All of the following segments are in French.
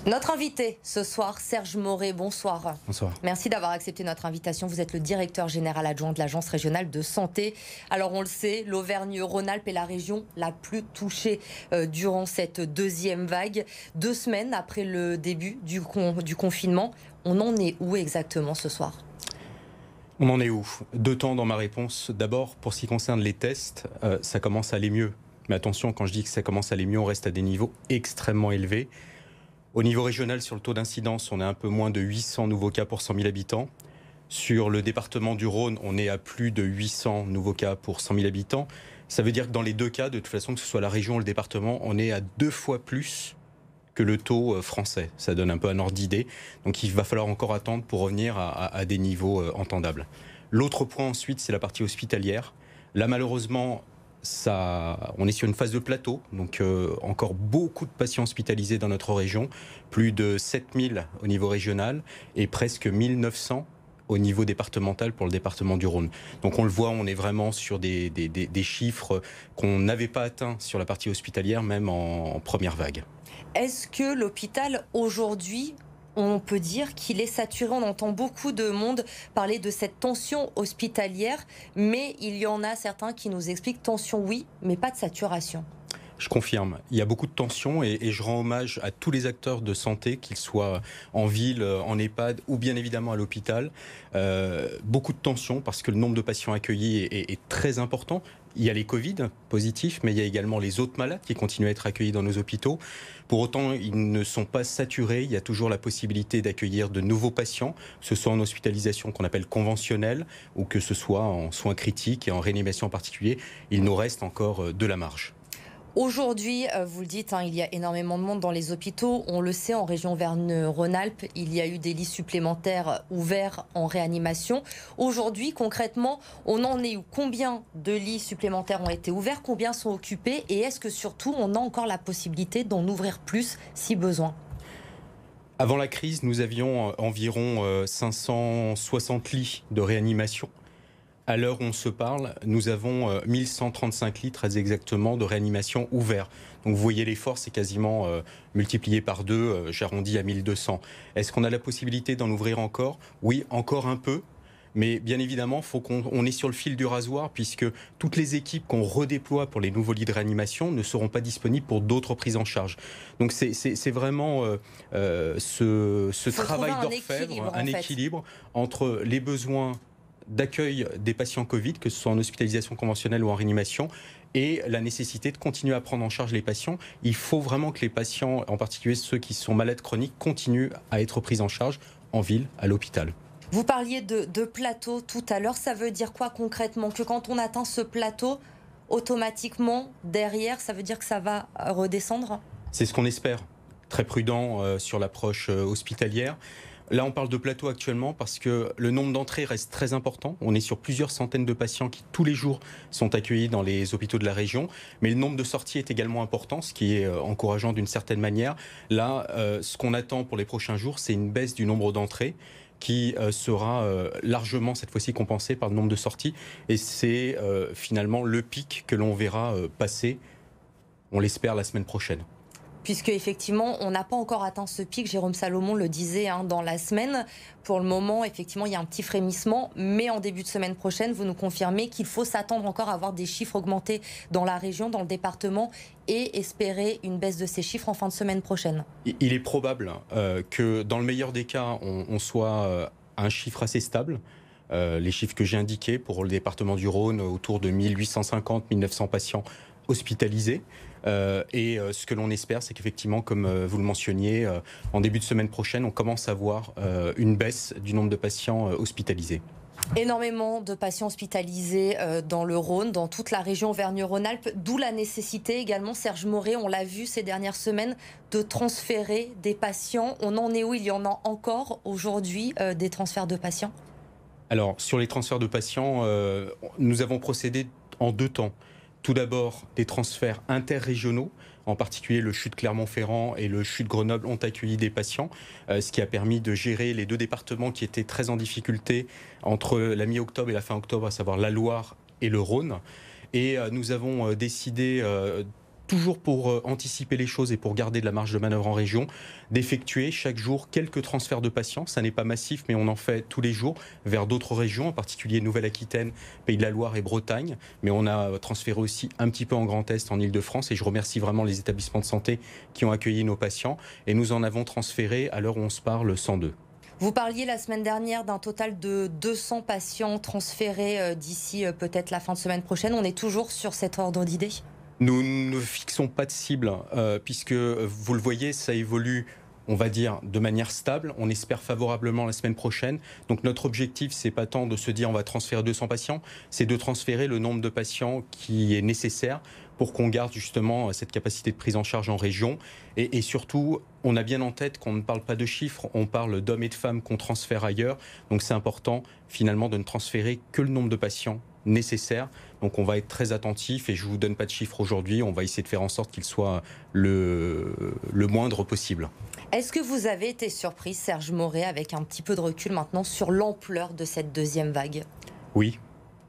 Notre invité ce soir, Serge Moré, bonsoir. Bonsoir. Merci d'avoir accepté notre invitation. Vous êtes le directeur général adjoint de l'Agence régionale de santé. Alors on le sait, l'Auvergne-Rhône-Alpes est la région la plus touchée durant cette deuxième vague. 2 semaines après le début du confinement, on en est où exactement ce soir ? On en est où? 2 temps dans ma réponse. D'abord, pour ce qui concerne les tests, ça commence à aller mieux. Mais attention, quand je dis que ça commence à aller mieux, on reste à des niveaux extrêmement élevés. Au niveau régional, sur le taux d'incidence, on est un peu moins de 800 nouveaux cas pour 100 000 habitants. Sur le département du Rhône, on est à plus de 800 nouveaux cas pour 100 000 habitants. Ça veut dire que dans les 2 cas, de toute façon, que ce soit la région ou le département, on est à 2 fois plus que le taux français. Ça donne un peu un ordre d'idée. Donc il va falloir encore attendre pour revenir à des niveaux entendables. L'autre point ensuite, c'est la partie hospitalière. Là, malheureusement, on est sur une phase de plateau, donc encore beaucoup de patients hospitalisés dans notre région, plus de 7000 au niveau régional et presque 1900 au niveau départemental pour le département du Rhône. Donc on le voit, on est vraiment sur des chiffres qu'on n'avait pas atteints sur la partie hospitalière, même en première vague. Est-ce que l'hôpital aujourd'hui, on peut dire qu'il est saturé? On entend beaucoup de monde parler de cette tension hospitalière, mais il y en a certains qui nous expliquent tension oui, mais pas de saturation. Je confirme, il y a beaucoup de tensions et je rends hommage à tous les acteurs de santé, qu'ils soient en ville, en EHPAD ou bien évidemment à l'hôpital. Beaucoup de tensions parce que le nombre de patients accueillis est très important. Il y a les Covid positifs, mais il y a également les autres malades qui continuent à être accueillis dans nos hôpitaux. Pour autant, ils ne sont pas saturés. Il y a toujours la possibilité d'accueillir de nouveaux patients, que ce soit en hospitalisation qu'on appelle conventionnelle ou que ce soit en soins critiques et en réanimation en particulier. Il nous reste encore de la marge. Aujourd'hui, vous le dites, il y a énormément de monde dans les hôpitaux. On le sait, en région Auvergne-Rhône-Alpes, il y a eu des lits supplémentaires ouverts en réanimation. Aujourd'hui, concrètement, on en est où? Combien de lits supplémentaires ont été ouverts? Combien sont occupés? Et est-ce que surtout, on a encore la possibilité d'en ouvrir plus si besoin? Avant la crise, nous avions environ 560 lits de réanimation. À l'heure où on se parle, nous avons 1135 lits très exactement de réanimation ouverts. Donc vous voyez l'effort, c'est quasiment multiplié par 2, j'arrondis à 1200. Est-ce qu'on a la possibilité d'en ouvrir encore? Oui, encore un peu. Mais bien évidemment, faut qu'on est sur le fil du rasoir puisque toutes les équipes qu'on redéploie pour les nouveaux lits de réanimation ne seront pas disponibles pour d'autres prises en charge. Donc c'est vraiment ce travail d'orfèvre, un équilibre entre les besoins d'accueil des patients Covid, que ce soit en hospitalisation conventionnelle ou en réanimation, et la nécessité de continuer à prendre en charge les patients. Il faut vraiment que les patients, en particulier ceux qui sont malades chroniques, continuent à être pris en charge en ville, à l'hôpital. Vous parliez de plateau tout à l'heure. Ça veut dire quoi concrètement? Que quand on atteint ce plateau, automatiquement, derrière, ça veut dire que ça va redescendre? C'est ce qu'on espère. Très prudent sur l'approche hospitalière. Là, on parle de plateau actuellement parce que le nombre d'entrées reste très important. On est sur plusieurs centaines de patients qui, tous les jours, sont accueillis dans les hôpitaux de la région. Mais le nombre de sorties est également important, ce qui est encourageant d'une certaine manière. Là, ce qu'on attend pour les prochains jours, c'est une baisse du nombre d'entrées qui sera largement, cette fois-ci, compensée par le nombre de sorties. Et c'est finalement le pic que l'on verra passer, on l'espère, la semaine prochaine. Puisque effectivement, on n'a pas encore atteint ce pic. Jérôme Salomon le disait dans la semaine. Pour le moment, effectivement, il y a un petit frémissement. Mais en début de semaine prochaine, vous nous confirmez qu'il faut s'attendre encore à avoir des chiffres augmentés dans la région, dans le département, et espérer une baisse de ces chiffres en fin de semaine prochaine. Il est probable que dans le meilleur des cas, on soit à un chiffre assez stable. Les chiffres que j'ai indiqués pour le département du Rhône, autour de 1850-1900 patients hospitalisés. Et ce que l'on espère, c'est qu'effectivement, comme vous le mentionniez, en début de semaine prochaine, on commence à voir une baisse du nombre de patients hospitalisés. Énormément de patients hospitalisés dans le Rhône, dans toute la région Auvergne-Rhône-Alpes, d'où la nécessité également, Serge Moré, on l'a vu ces dernières semaines, de transférer des patients. On en est où? Il y en a encore aujourd'hui des transferts de patients? Alors, sur les transferts de patients, nous avons procédé en 2 temps. Tout d'abord, des transferts interrégionaux, en particulier le CHU de Clermont-Ferrand et le CHU de Grenoble ont accueilli des patients, ce qui a permis de gérer les 2 départements qui étaient très en difficulté entre la mi-octobre et la fin octobre, à savoir la Loire et le Rhône. Et nous avons décidé toujours pour anticiper les choses et pour garder de la marge de manœuvre en région, d'effectuer chaque jour quelques transferts de patients. Ça n'est pas massif, mais on en fait tous les jours vers d'autres régions, en particulier Nouvelle-Aquitaine, Pays de la Loire et Bretagne. Mais on a transféré aussi un petit peu en Grand Est, en Île-de-France, et je remercie vraiment les établissements de santé qui ont accueilli nos patients. Et nous en avons transféré, à l'heure où on se parle, 102. Vous parliez la semaine dernière d'un total de 200 patients transférés d'ici peut-être la fin de semaine prochaine. On est toujours sur cet ordre d'idée ? Nous ne fixons pas de cible, puisque, vous le voyez, ça évolue, on va dire, de manière stable. On espère favorablement la semaine prochaine. Donc notre objectif, c'est pas tant de se dire on va transférer 200 patients, c'est de transférer le nombre de patients qui est nécessaire pour qu'on garde justement cette capacité de prise en charge en région. Et surtout, on a bien en tête qu'on ne parle pas de chiffres, on parle d'hommes et de femmes qu'on transfère ailleurs. Donc c'est important finalement de ne transférer que le nombre de patients nécessaire. Donc on va être très attentif et je ne vous donne pas de chiffres aujourd'hui. On va essayer de faire en sorte qu'il soit le moindre possible. Est-ce que vous avez été surpris, Serge Moré, avec un petit peu de recul maintenant, sur l'ampleur de cette deuxième vague ? Oui.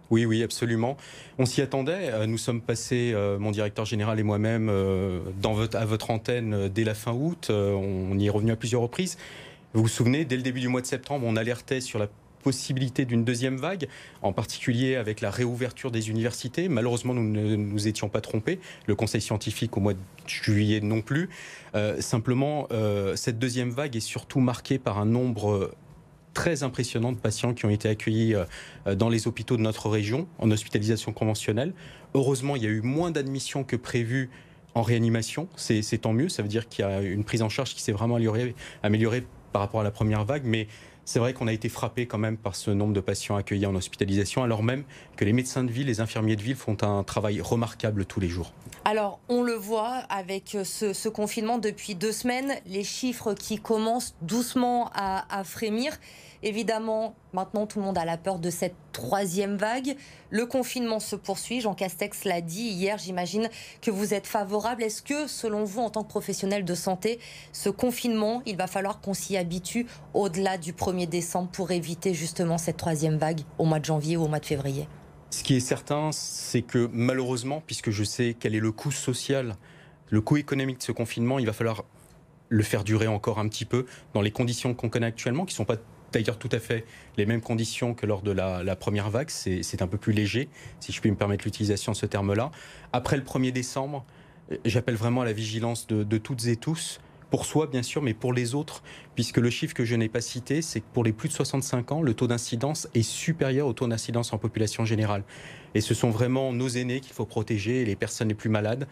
Oui, absolument. On s'y attendait. Nous sommes passés, mon directeur général et moi-même, à votre antenne dès la fin août. On y est revenu à plusieurs reprises. Vous vous souvenez, dès le début du mois de septembre, on alertait sur la possibilité d'une deuxième vague, en particulier avec la réouverture des universités. Malheureusement, nous ne nous étions pas trompés. Le conseil scientifique au mois de juillet non plus. Simplement, cette deuxième vague est surtout marquée par un nombre très impressionnant de patients qui ont été accueillis dans les hôpitaux de notre région, en hospitalisation conventionnelle. Heureusement, il y a eu moins d'admissions que prévu en réanimation. C'est tant mieux, ça veut dire qu'il y a une prise en charge qui s'est vraiment améliorée par rapport à la première vague, mais c'est vrai qu'on a été frappé quand même par ce nombre de patients accueillis en hospitalisation, alors même que les médecins de ville, les infirmiers de ville font un travail remarquable tous les jours. Alors, on le voit avec ce confinement depuis 2 semaines, les chiffres qui commencent doucement à frémir. Évidemment, maintenant, tout le monde a la peur de cette 3e vague. Le confinement se poursuit. Jean Castex l'a dit hier. J'imagine que vous êtes favorable. Est-ce que, selon vous, en tant que professionnel de santé, ce confinement, il va falloir qu'on s'y habitue au-delà du 1er décembre pour éviter justement cette 3e vague au mois de janvier ou au mois de février ? Ce qui est certain, c'est que malheureusement, puisque je sais quel est le coût social, le coût économique de ce confinement, il va falloir le faire durer encore un petit peu dans les conditions qu'on connaît actuellement, qui ne sont pas d'ailleurs tout à fait les mêmes conditions que lors de la première vague. C'est un peu plus léger, si je puis me permettre l'utilisation de ce terme-là. Après le 1er décembre, j'appelle vraiment à la vigilance de toutes et tous, pour soi bien sûr, mais pour les autres, puisque le chiffre que je n'ai pas cité, c'est que pour les plus de 65 ans, le taux d'incidence est supérieur au taux d'incidence en population générale. Et ce sont vraiment nos aînés qu'il faut protéger, et les personnes les plus malades.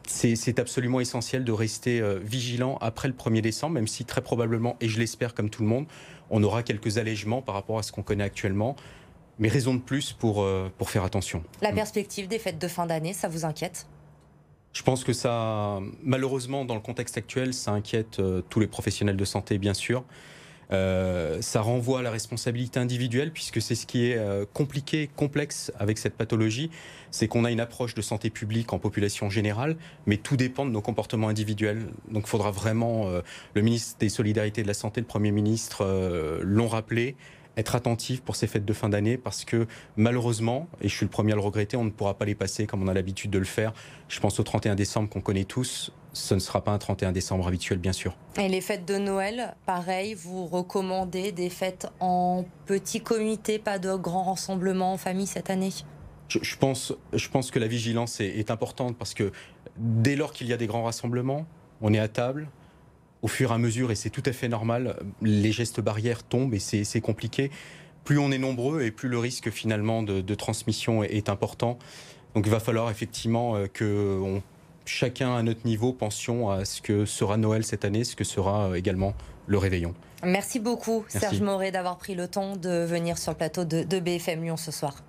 C'est absolument essentiel de rester vigilant après le 1er décembre, même si très probablement, et je l'espère comme tout le monde, on aura quelques allègements par rapport à ce qu'on connaît actuellement. Mais raison de plus pour faire attention. La perspective des fêtes de fin d'année, ça vous inquiète ? Je pense que ça, malheureusement, dans le contexte actuel, ça inquiète tous les professionnels de santé, bien sûr. Ça renvoie à la responsabilité individuelle, puisque c'est ce qui est compliqué, complexe avec cette pathologie, c'est qu'on a une approche de santé publique en population générale, mais tout dépend de nos comportements individuels. Donc il faudra vraiment, le ministre des Solidarités et de la Santé, le Premier ministre l'ont rappelé, être attentif pour ces fêtes de fin d'année, parce que malheureusement, et je suis le premier à le regretter, on ne pourra pas les passer comme on a l'habitude de le faire. Je pense au 31 décembre qu'on connaît tous. Ce ne sera pas un 31 décembre habituel, bien sûr. Et les fêtes de Noël, pareil, vous recommandez des fêtes en petit comité, pas de grands rassemblements en famille cette année ? Je pense que la vigilance est importante, parce que dès lors qu'il y a des grands rassemblements, on est à table. Au fur et à mesure, et c'est tout à fait normal, les gestes barrières tombent et c'est compliqué. Plus on est nombreux et plus le risque finalement de transmission est important. Donc il va falloir effectivement que chacun à notre niveau pensions à ce que sera Noël cette année, ce que sera également le réveillon. Merci beaucoup, Merci. Serge Moré, d'avoir pris le temps de venir sur le plateau de BFM Lyon ce soir.